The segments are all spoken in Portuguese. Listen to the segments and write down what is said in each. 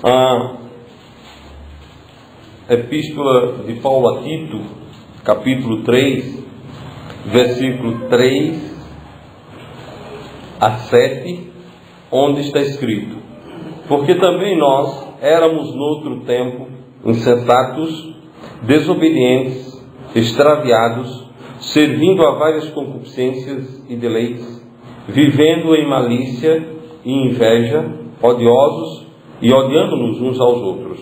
A Epístola de Paulo a Tito, capítulo 3, versículo 3 a 7, onde está escrito: porque também nós éramos noutro tempo insensatos, desobedientes, extraviados, servindo a várias concupiscências e deleites, vivendo em malícia e inveja, odiosos e odiando-nos uns aos outros.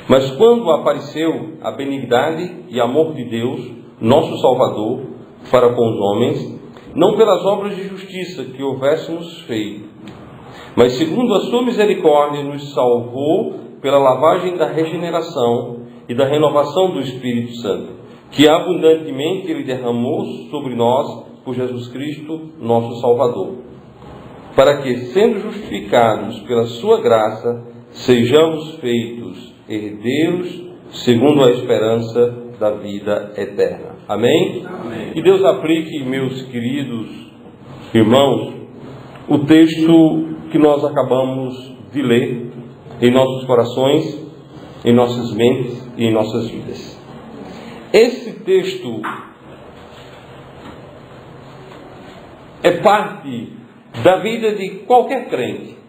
Mas quando apareceu a benignidade e amor de Deus, nosso Salvador, para com os homens, não pelas obras de justiça que houvéssemos feito, mas segundo a sua misericórdia nos salvou pela lavagem da regeneração e da renovação do Espírito Santo, que abundantemente Ele derramou sobre nós por Jesus Cristo, nosso Salvador, para que, sendo justificados pela sua graça, sejamos feitos herdeiros segundo a esperança da vida eterna. Amém? Amém. Que Deus aplique, meus queridos irmãos, o texto que nós acabamos de ler em nossos corações, em nossas mentes e em nossas vidas. Esse texto é parte da vida de qualquer crente.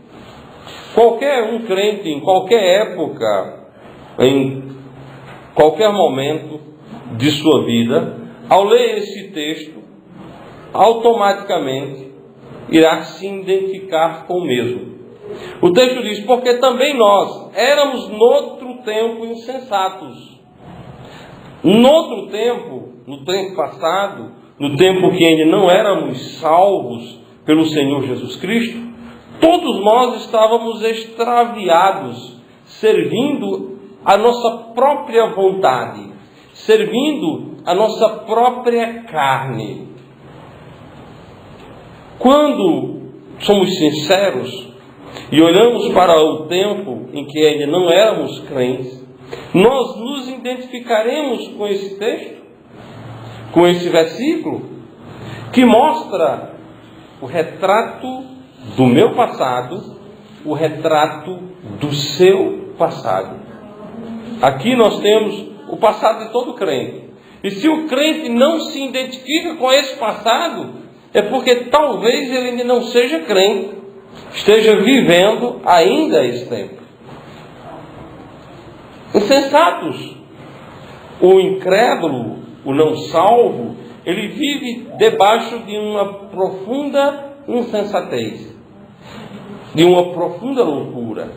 Qualquer um crente, em qualquer época, em qualquer momento de sua vida, ao ler esse texto, automaticamente irá se identificar com o mesmo. O texto diz: porque também nós éramos noutro tempo insensatos. Noutro tempo, no tempo passado, no tempo que ainda não éramos salvos pelo Senhor Jesus Cristo, todos nós estávamos extraviados, servindo a nossa própria vontade, servindo a nossa própria carne. Quando somos sinceros e olhamos para o tempo em que ainda não éramos crentes, nós nos identificaremos com esse texto, com esse versículo, que mostra o retrato do meu passado, o retrato do seu passado. Aqui nós temos o passado de todo crente. E se o crente não se identifica com esse passado, é porque talvez ele ainda não seja crente, esteja vivendo ainda esse tempo. Insensatos. O incrédulo, o não salvo, ele vive debaixo de uma profunda insensatez, de uma profunda loucura.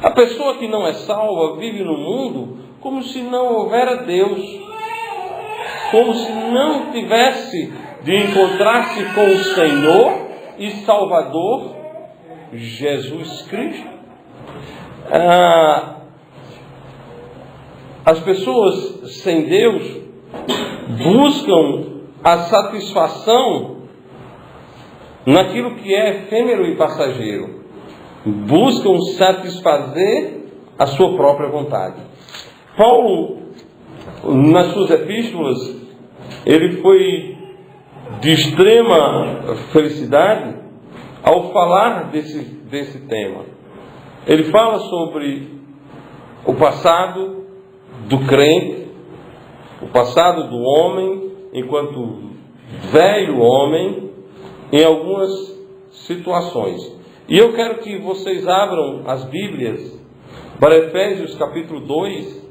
A pessoa que não é salva vive no mundo como se não houvera Deus, como se não tivesse de encontrar-se com o Senhor e Salvador Jesus Cristo. As pessoas sem Deus buscam a satisfação naquilo que é efêmero e passageiro. Buscam satisfazer a sua própria vontade. Paulo, nas suas epístolas, ele foi de extrema felicidade ao falar desse tema. Ele fala sobre o passado do crente, o passado do homem, enquanto velho homem, em algumas situações. E eu quero que vocês abram as Bíblias para Efésios capítulo 2.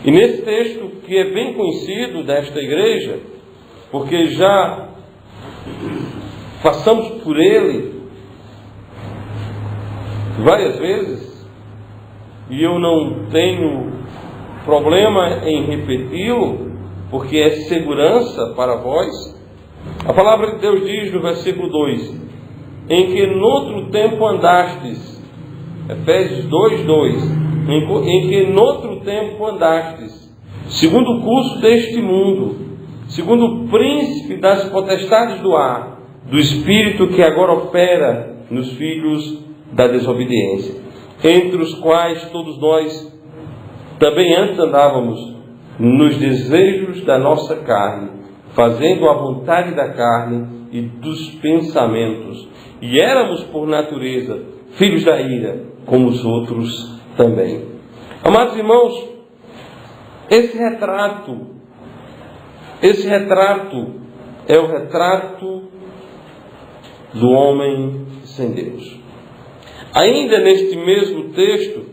E nesse texto, que é bem conhecido desta igreja, porque já passamos por ele várias vezes, e eu não tenho problema em repeti-lo, porque é segurança para vós. A palavra de Deus diz no versículo 2: em que noutro tempo andastes, Efésios 2:2, em que noutro tempo andastes, segundo o curso deste mundo, segundo o príncipe das potestades do ar, do espírito que agora opera nos filhos da desobediência, entre os quais todos nós também antes andávamos nos desejos da nossa carne, fazendo a vontade da carne e dos pensamentos, e éramos por natureza filhos da ira, como os outros também. Amados irmãos, esse retrato é o retrato do homem sem Deus. Ainda neste mesmo texto,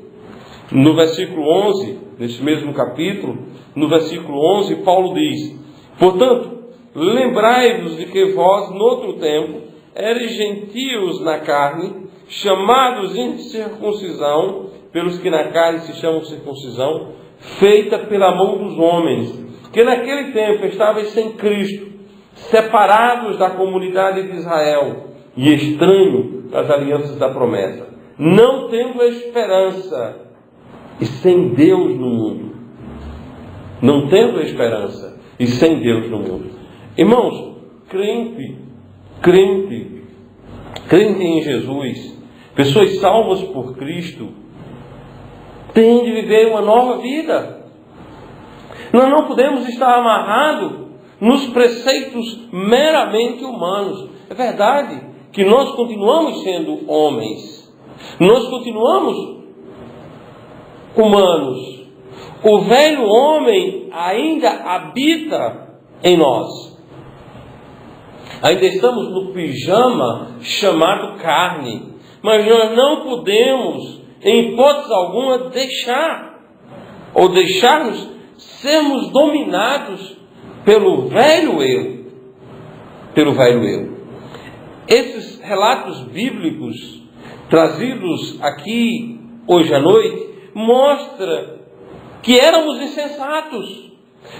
no versículo 11, neste mesmo capítulo, no versículo 11, Paulo diz: portanto, lembrai-vos de que vós, noutro tempo, eres gentios na carne, chamados em circuncisão, pelos que na carne se chamam circuncisão, feita pela mão dos homens, que naquele tempo estavais sem Cristo, separados da comunidade de Israel e estranho das alianças da promessa, não tendo esperança e sem Deus no mundo. Não tendo esperança e sem Deus no mundo. Irmãos, crente em Jesus, pessoas salvas por Cristo, têm de viver uma nova vida. Nós não podemos estar amarrados nos preceitos meramente humanos. É verdade que nós continuamos sendo homens. Nós continuamos humanos. O velho homem ainda habita em nós. Ainda estamos no pijama chamado carne. Mas nós não podemos, em hipótese alguma, deixar-nos sermos dominados pelo velho eu. Esses relatos bíblicos trazidos aqui hoje à noite mostra que éramos insensatos,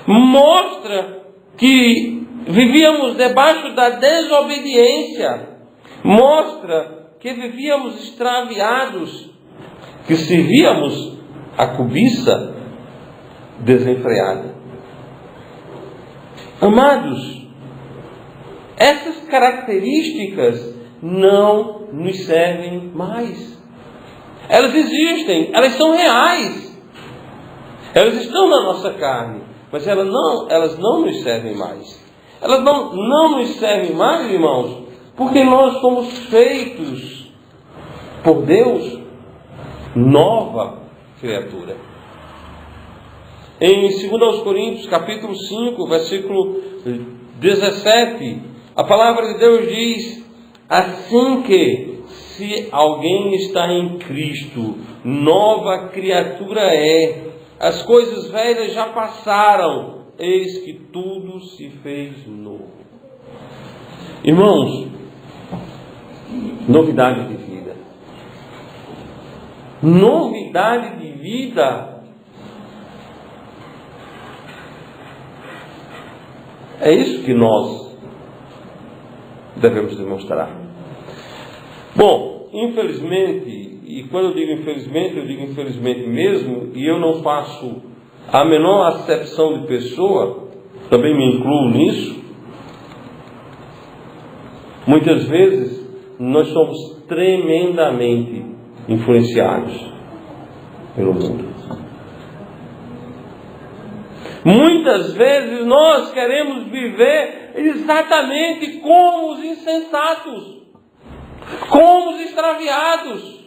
mostra que vivíamos debaixo da desobediência, mostra que vivíamos extraviados, que servíamos a cobiça desenfreada. Amados, essas características não nos servem mais. Elas existem, elas são reais. Elas estão na nossa carne, mas elas não nos servem mais. Elas não nos servem mais, irmãos, porque nós somos feitos por Deus nova criatura. Em 2 Coríntios, capítulo 5, versículo 17, a palavra de Deus diz assim que, se alguém está em Cristo, nova criatura é. As coisas velhas já passaram, eis que tudo se fez novo. Irmãos, novidade de vida. Novidade de vida. É isso que nós devemos demonstrar. Bom, infelizmente, e quando eu digo infelizmente mesmo, e eu não faço a menor acepção de pessoa, também me incluo nisso, muitas vezes nós somos tremendamente influenciados pelo mundo. Muitas vezes nós queremos viver exatamente como os insensatos, como os extraviados.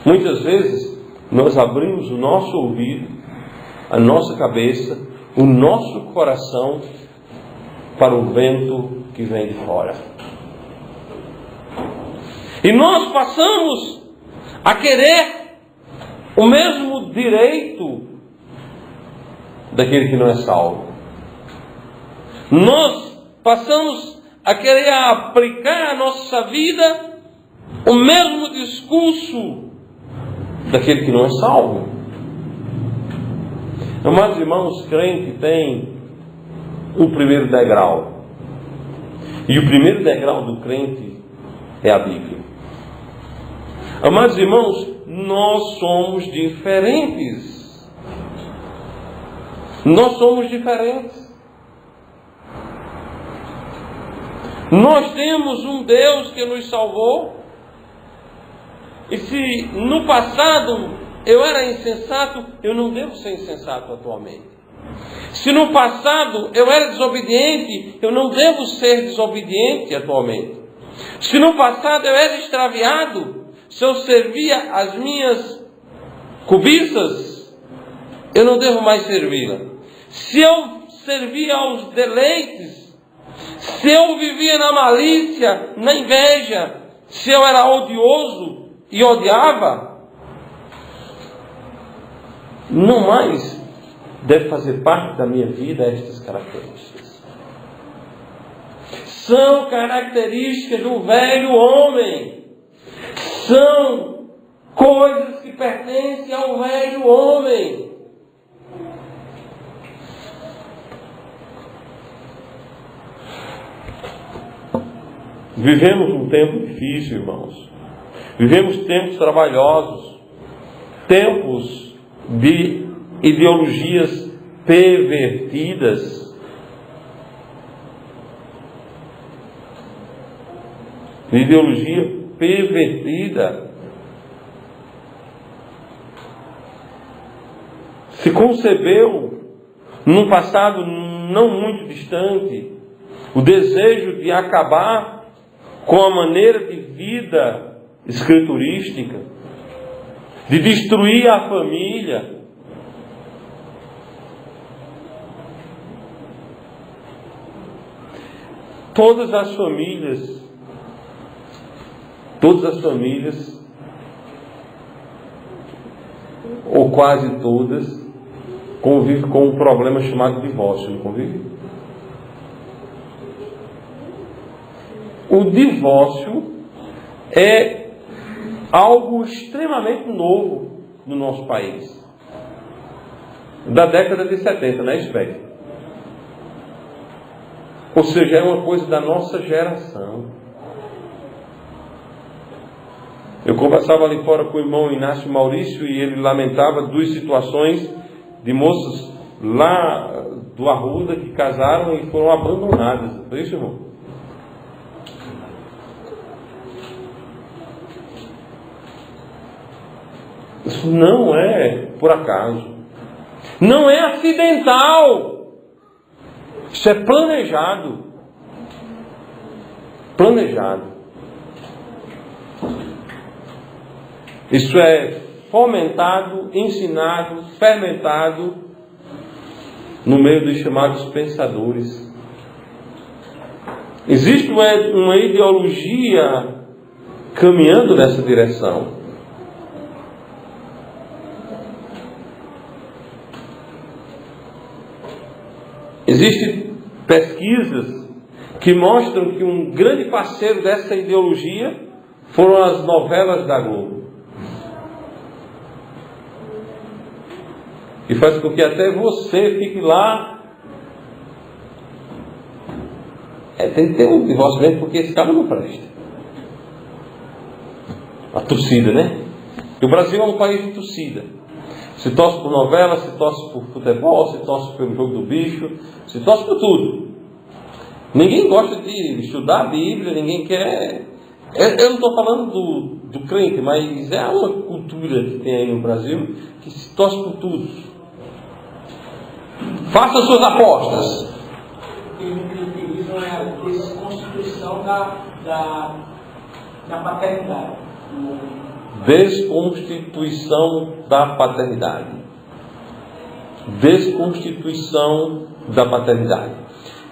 Muitas vezes nós abrimos o nosso ouvido, a nossa cabeça, o nosso coração para o vento que vem de fora. E nós passamos a querer o mesmo direito daquele que não é salvo. Nós passamos a querer aplicar à nossa vida o mesmo discurso daquele que não é salvo. Amados irmãos, crente tem um primeiro degrau. E o primeiro degrau do crente é a Bíblia. Amados irmãos, nós somos diferentes. Nós somos diferentes. Nós temos um Deus que nos salvou. E se no passado eu era insensato, eu não devo ser insensato atualmente. Se no passado eu era desobediente, eu não devo ser desobediente atualmente. Se no passado eu era extraviado, se eu servia as minhas cobiças, eu não devo mais servi-la. Se eu servia aos deleites, se eu vivia na malícia, na inveja, se eu era odioso e odiava, não mais deve fazer parte da minha vida estas características. São características do velho homem. São coisas que pertencem ao velho homem. Vivemos um tempo difícil, irmãos. Vivemos tempos trabalhosos, tempos de ideologias pervertidas. Ideologia pervertida. Se concebeu, num passado não muito distante, o desejo de acabar com a maneira de vida escriturística, de destruir a família. Todas as famílias, ou quase todas, convivem com um problema chamado divórcio, não convive? O divórcio é algo extremamente novo no nosso país. Da década de 70, né, Espécie? Ou seja, é uma coisa da nossa geração. Eu conversava ali fora com o irmão Inácio Maurício e ele lamentava duas situações de moças lá do Arruda que casaram e foram abandonadas. Foi isso, irmão? Isso não é por acaso. Não é acidental. Isso é planejado. Planejado. Isso é fomentado, ensinado, fermentado no meio dos chamados pensadores. Existe uma ideologia caminhando nessa direção. Existem pesquisas que mostram que um grande parceiro dessa ideologia foram as novelas da Globo. E faz com que até você fique lá. Tem que ter um divórcio mesmo, porque esse cara não presta. A torcida, né? E o Brasil é um país de torcida. Se torce por novela, se torce por futebol, se torce pelo jogo do bicho, se torce por tudo. Ninguém gosta de estudar a Bíblia, ninguém quer. Eu não estou falando do crente, mas é uma cultura que tem aí no Brasil que se torce por tudo. Faça suas apostas. O que utilizam é a desconstituição da paternidade. Desconstituição da paternidade. Desconstituição da paternidade.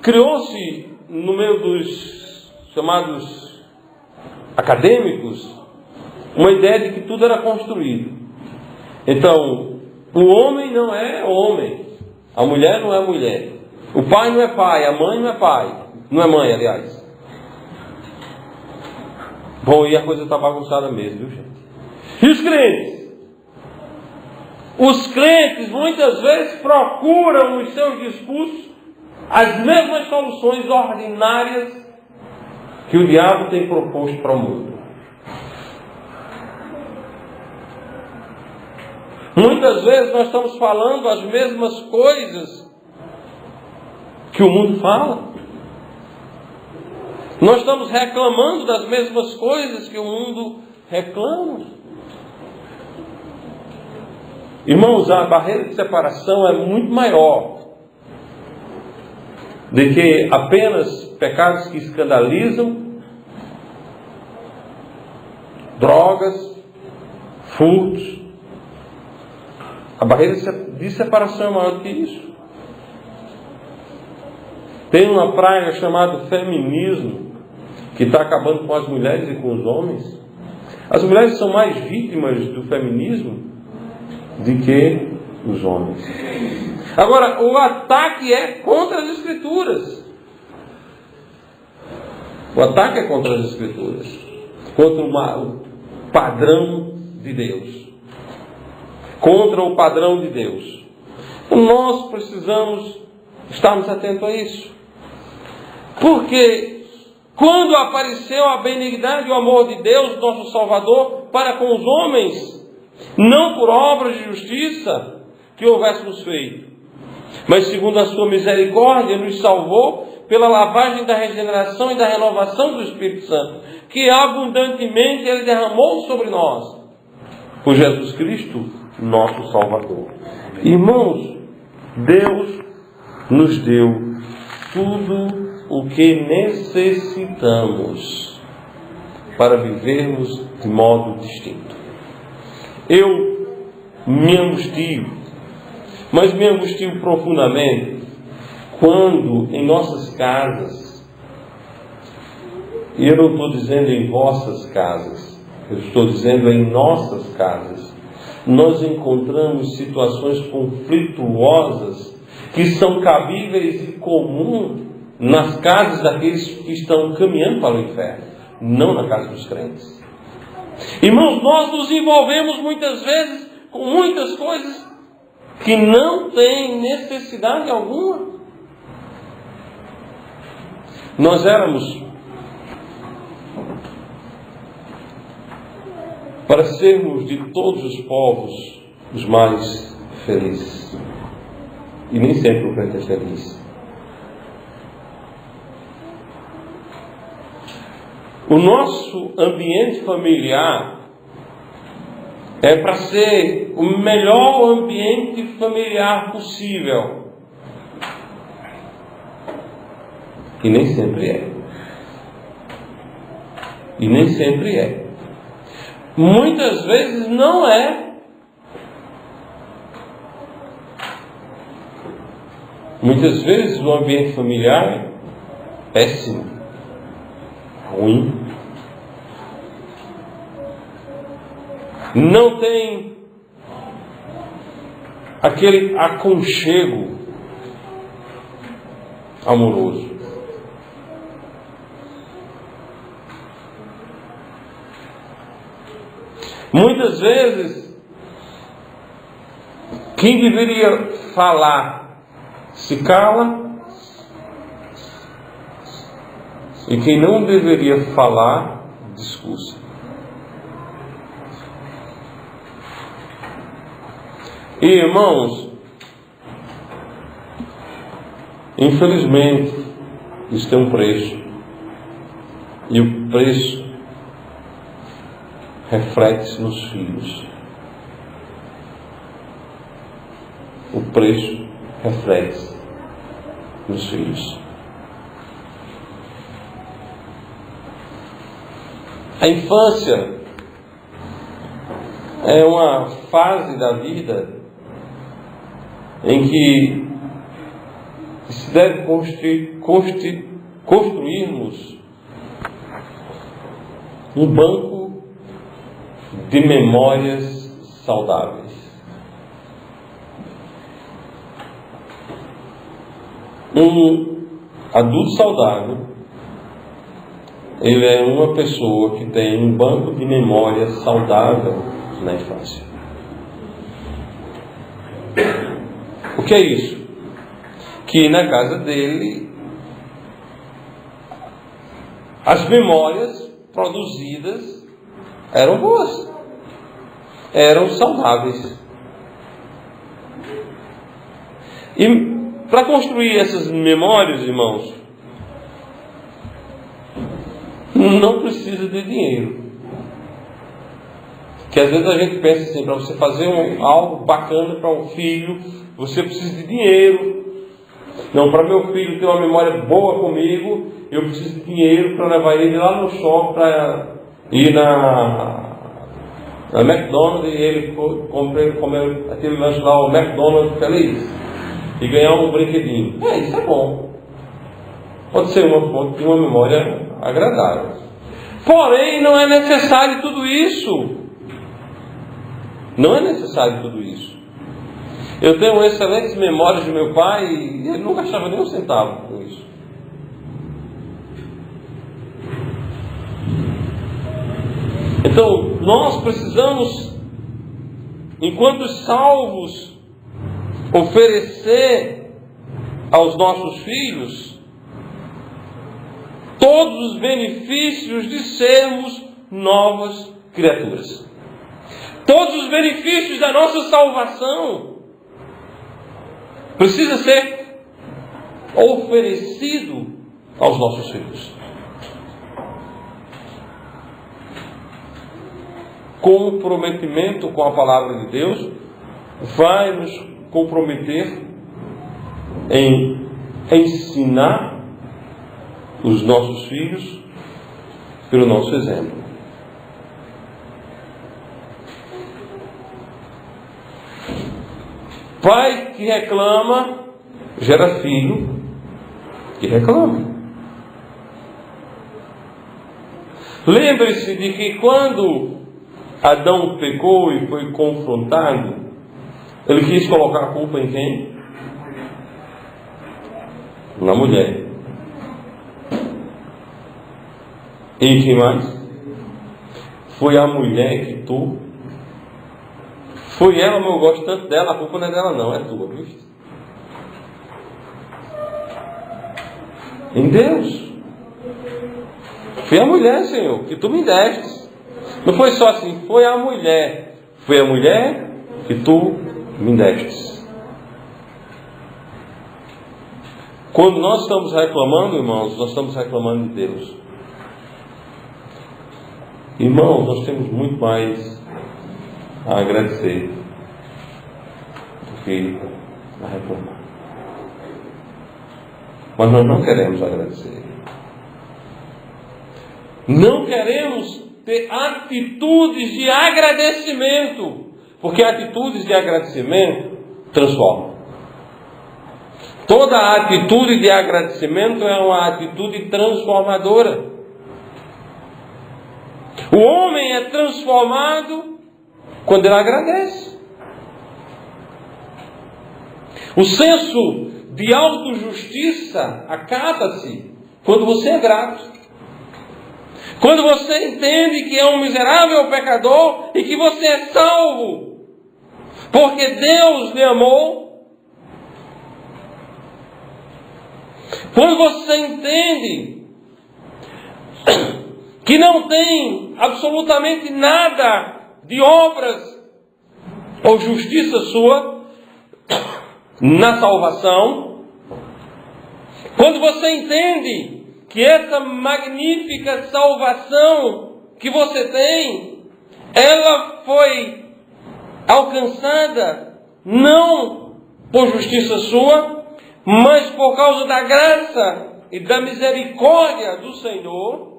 Criou-se no meio dos chamados acadêmicos uma ideia de que tudo era construído. Então, o homem não é homem. A mulher não é mulher. O pai não é pai. A mãe não é pai. Não é mãe, aliás. Bom, e a coisa está bagunçada mesmo, viu, gente? E os crentes? Os crentes muitas vezes procuram nos seus discursos as mesmas soluções ordinárias que o diabo tem proposto para o mundo. Muitas vezes nós estamos falando as mesmas coisas que o mundo fala. Nós estamos reclamando das mesmas coisas que o mundo reclama. Irmãos, a barreira de separação é muito maior do que apenas pecados que escandalizam drogas, furtos. A barreira de separação é maior do que isso. Tem uma praga chamada feminismo, que está acabando com as mulheres e com os homens. As mulheres são mais vítimas do feminismo do que os homens. Agora, o ataque é contra as Escrituras. O ataque é contra as Escrituras. Contra o padrão de Deus. Contra o padrão de Deus. Nós precisamos estarmos atentos a isso. Porque quando apareceu a benignidade e o amor de Deus, nosso Salvador, para com os homens, não por obras de justiça que houvéssemos feito, mas segundo a sua misericórdia, nos salvou pela lavagem da regeneração e da renovação do Espírito Santo, que abundantemente Ele derramou sobre nós, por Jesus Cristo, nosso Salvador. Irmãos, Deus nos deu tudo o que necessitamos para vivermos de modo distinto. Eu me angustio, mas me angustio profundamente quando em nossas casas, e eu não estou dizendo em vossas casas, eu estou dizendo em nossas casas, nós encontramos situações conflituosas que são cabíveis e comuns nas casas daqueles que estão caminhando para o inferno, não na casa dos crentes. Irmãos, nós nos envolvemos muitas vezes com muitas coisas que não têm necessidade alguma. Nós éramos para sermos de todos os povos os mais felizes. E nem sempre o crente é feliz. O nosso ambiente familiar é para ser o melhor ambiente familiar possível. E nem sempre é. E nem sempre é. Muitas vezes não é. Muitas vezes o ambiente familiar é péssimo, ruim. Não tem aquele aconchego amoroso. Muitas vezes, quem deveria falar se cala, e quem não deveria falar discursa. E, irmãos, infelizmente, isso tem um preço. E o preço reflete-se nos filhos. O preço reflete-se nos filhos. A infância é uma fase da vida em que se deve construirmos um banco de memórias saudáveis. Um adulto saudável, ele é uma pessoa que tem um banco de memórias saudável na infância. O que é isso? Que na casa dele, as memórias produzidas eram boas, eram saudáveis. E para construir essas memórias, irmãos, não precisa de dinheiro. Que às vezes a gente pensa assim, para você fazer algo bacana para um filho, você precisa de dinheiro. Não, para meu filho ter uma memória boa comigo, eu preciso de dinheiro para levar ele lá no shopping, para ir na na McDonald's, e ele comeu aquele lanche lá, o McDonald's feliz, e ganhar um brinquedinho. Isso é bom. Pode ser uma fonte de uma memória agradável. Porém, não é necessário tudo isso. Não é necessário tudo isso. Eu tenho excelentes memórias de meu pai e ele não gastava nem um centavo com isso. Então, nós precisamos, enquanto salvos, oferecer aos nossos filhos todos os benefícios de sermos novas criaturas. Todos os benefícios da nossa salvação precisa ser oferecido aos nossos filhos. Comprometimento com a palavra de Deus vai nos comprometer em ensinar os nossos filhos pelo nosso exemplo. Pai que reclama gera filho que reclama. Lembre-se de que quando Adão pecou e foi confrontado, ele quis colocar a culpa em quem? Na mulher. E quem mais? Foi a mulher que tu. Foi ela, mas eu gosto tanto dela, a culpa não é dela não, é tua, viu? Em Deus. Foi a mulher, Senhor, que tu me deste. Não foi só assim, foi a mulher. Foi a mulher que tu me deste. Quando nós estamos reclamando, irmãos, nós estamos reclamando de Deus. Irmãos, nós temos muito mais a agradecer do que a reclamar. Mas nós não queremos agradecer. Não queremos ter atitudes de agradecimento, porque atitudes de agradecimento transformam. Toda atitude de agradecimento é uma atitude transformadora. O homem é transformado quando ele agradece. O senso de autojustiça acaba-se quando você é grato. Quando você entende que é um miserável pecador e que você é salvo, porque Deus lhe amou. Quando você entende que não tem absolutamente nada de obras ou justiça sua na salvação. Quando você entende que essa magnífica salvação que você tem, ela foi alcançada não por justiça sua, mas por causa da graça e da misericórdia do Senhor,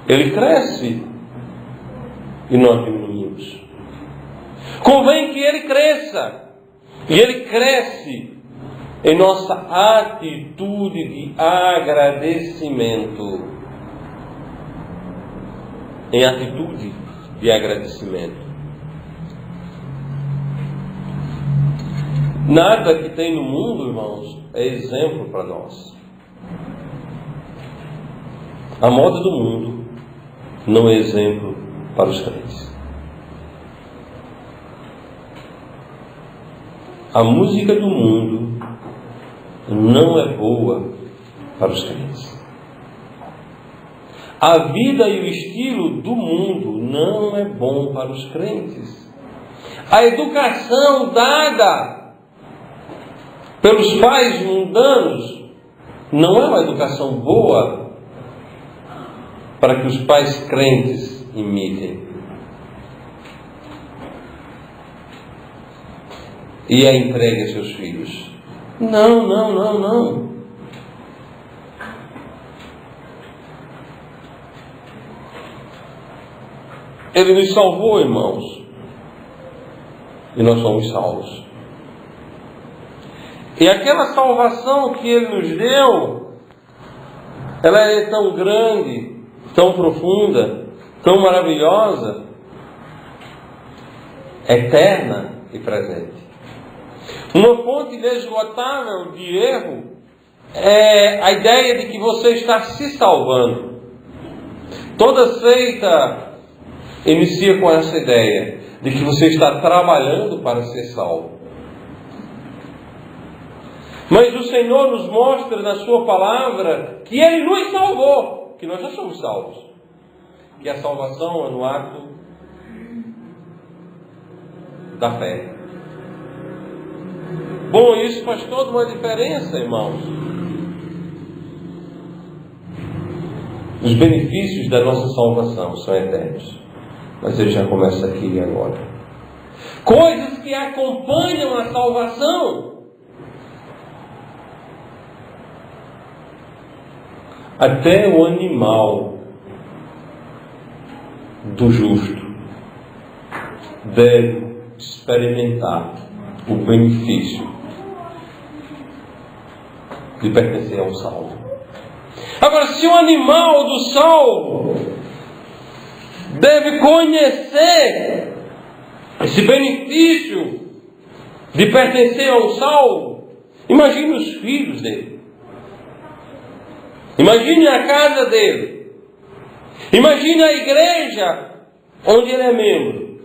ele cresce e nós diminuímos. Convém que ele cresça, e ele cresce em nossa atitude de agradecimento. Em atitude de agradecimento. Nada que tem no mundo, irmãos, é exemplo para nós. A moda do mundo não é exemplo para os crentes. A música do mundo não é boa para os crentes. A vida e o estilo do mundo não é bom para os crentes. A educação dada pelos pais mundanos não é uma educação boa para que os pais crentes imitem. E a entregue a seus filhos. Não. Ele nos salvou, irmãos, e nós somos salvos. E aquela salvação que Ele nos deu, ela é tão grande, tão profunda, tão maravilhosa, eterna e presente. Uma fonte inesgotável de erro é a ideia de que você está se salvando. Toda seita inicia com essa ideia de que você está trabalhando para ser salvo. Mas o Senhor nos mostra na sua palavra que Ele nos salvou, que nós já somos salvos. Que a salvação é no ato da fé. Bom, isso faz toda uma diferença, irmãos. Os benefícios da nossa salvação são eternos. Mas ele já começa aqui e agora. Coisas que acompanham a salvação. Até o animal do justo deve experimentar o benefício de pertencer ao salvo. Agora, se o animal do salvo deve conhecer esse benefício de pertencer ao salvo, imagine os filhos dele. Imagine a casa dele. Imagine a igreja onde ele é membro.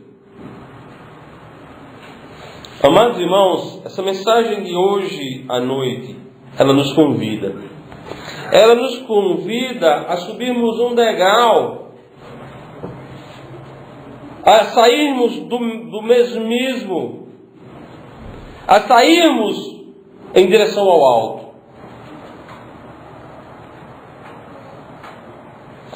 Amados irmãos, essa mensagem de hoje à noite, ela nos convida. Ela nos convida a subirmos um degrau, a sairmos do mesmismo, a sairmos em direção ao alto.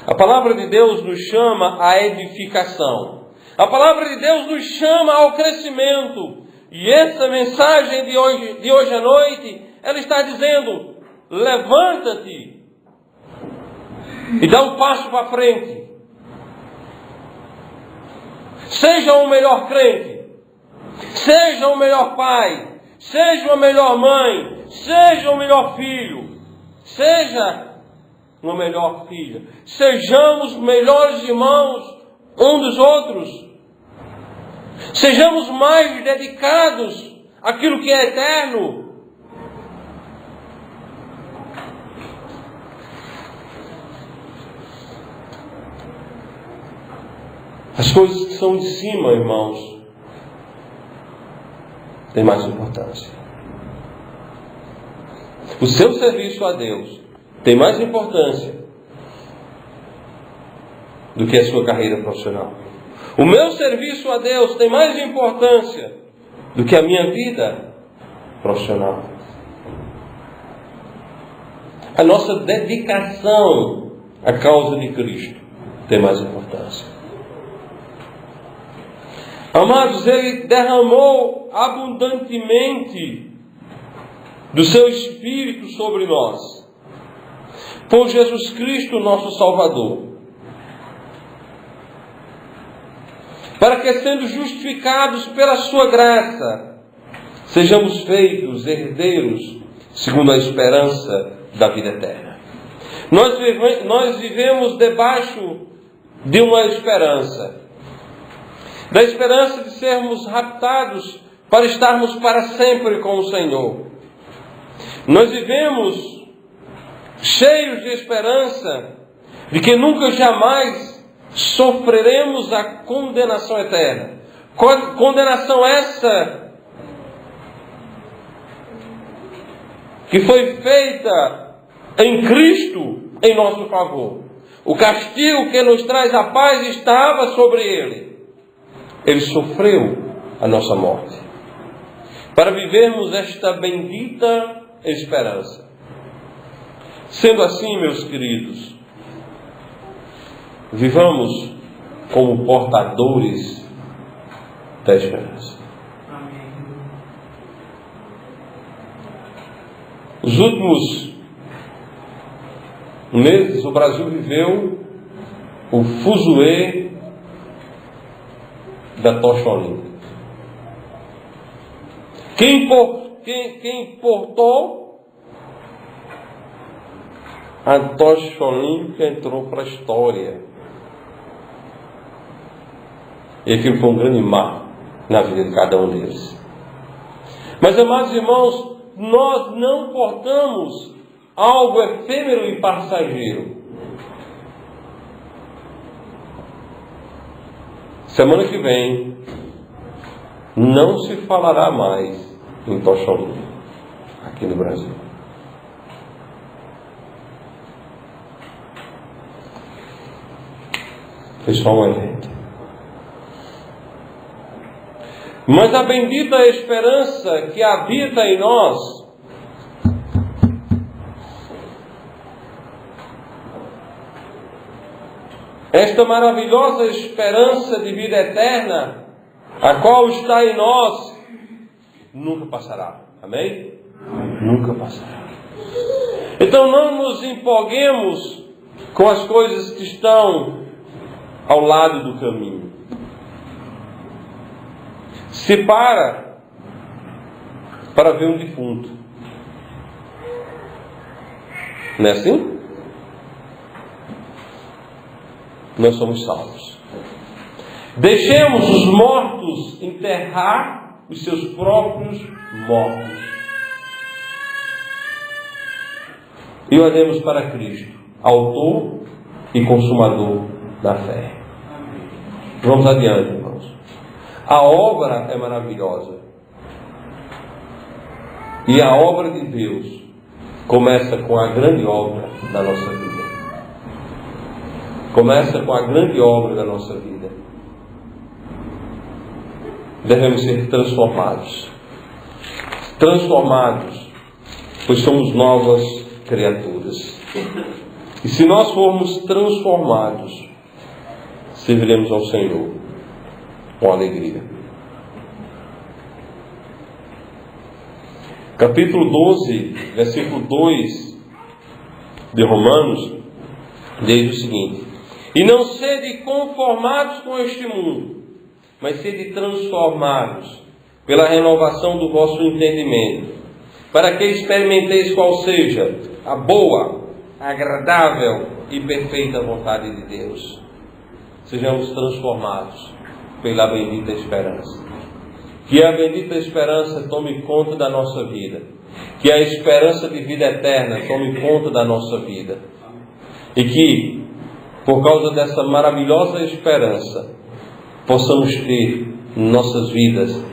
A palavra de Deus nos chama à edificação. A palavra de Deus nos chama ao crescimento. E essa mensagem de hoje à noite, ela está dizendo: levanta-te e dá um passo para frente. Seja o melhor crente, seja o melhor pai, seja a melhor mãe, seja o melhor filho, seja uma melhor filha. Sejamos melhores irmãos um dos outros. Sejamos mais dedicados àquilo que é eterno. As coisas que são de cima, irmãos, têm mais importância. O seu serviço a Deus tem mais importância do que a sua carreira profissional. O meu serviço a Deus tem mais importância do que a minha vida profissional. A nossa dedicação à causa de Cristo tem mais importância. Amados, Ele derramou abundantemente do seu Espírito sobre nós, por Jesus Cristo, nosso Salvador, para que, sendo justificados pela sua graça, sejamos feitos herdeiros segundo a esperança da vida eterna. Nós vivemos debaixo de uma esperança, da esperança de sermos raptados para estarmos para sempre com o Senhor. Nós vivemos cheios de esperança de que nunca jamais sofreremos a condenação eterna. Condenação essa que foi feita em Cristo em nosso favor. O castigo que nos traz a paz estava sobre Ele. Ele sofreu a nossa morte para vivermos esta bendita esperança. Sendo assim, meus queridos, vivamos como portadores da esperança. Os últimos meses, o Brasil viveu o fuzuê da tocha olímpica. Quem portou a tocha olímpica entrou para a história. E aquilo foi um grande marco na vida de cada um deles. Mas, amados irmãos, nós não portamos algo efêmero e passageiro. Semana que vem não se falará mais em tocha olímpica aqui no Brasil. Foi só um evento. Mas a bendita esperança que habita em nós esta maravilhosa esperança de vida eterna, a qual está em nós, nunca passará. Amém? Nunca passará. Então não nos empolguemos com as coisas que estão ao lado do caminho. Se para ver um defunto. Não é assim? Nós somos salvos. Deixemos os mortos enterrar os seus próprios mortos. E olhemos para Cristo, autor e consumador da fé. Vamos adiante, irmãos. A obra é maravilhosa. E a obra de Deus começa com a grande obra da nossa vida. Começa com a grande obra da nossa vida. Devemos ser transformados. Transformados, pois somos novas criaturas. E se nós formos transformados, serviremos ao Senhor com alegria. Capítulo 12, versículo 2 de Romanos, diz o seguinte: e não sede conformados com este mundo, mas sede transformados pela renovação do vosso entendimento, para que experimenteis qual seja a boa, agradável e perfeita vontade de Deus. Sejamos transformados pela bendita esperança. Que a bendita esperança tome conta da nossa vida. Que a esperança de vida eterna tome conta da nossa vida. E que, por causa dessa maravilhosa esperança, possamos ter nossas vidas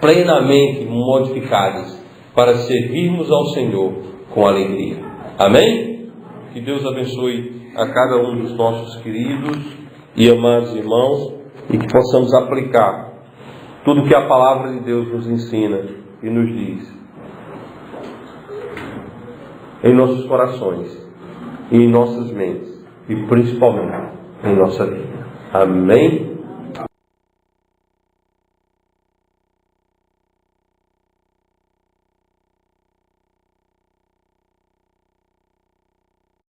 plenamente modificadas para servirmos ao Senhor com alegria. Amém? Que Deus abençoe a cada um dos nossos queridos e amados irmãos e que possamos aplicar tudo que a palavra de Deus nos ensina e nos diz em nossos corações e em nossas mentes e principalmente em nossa vida. Amém?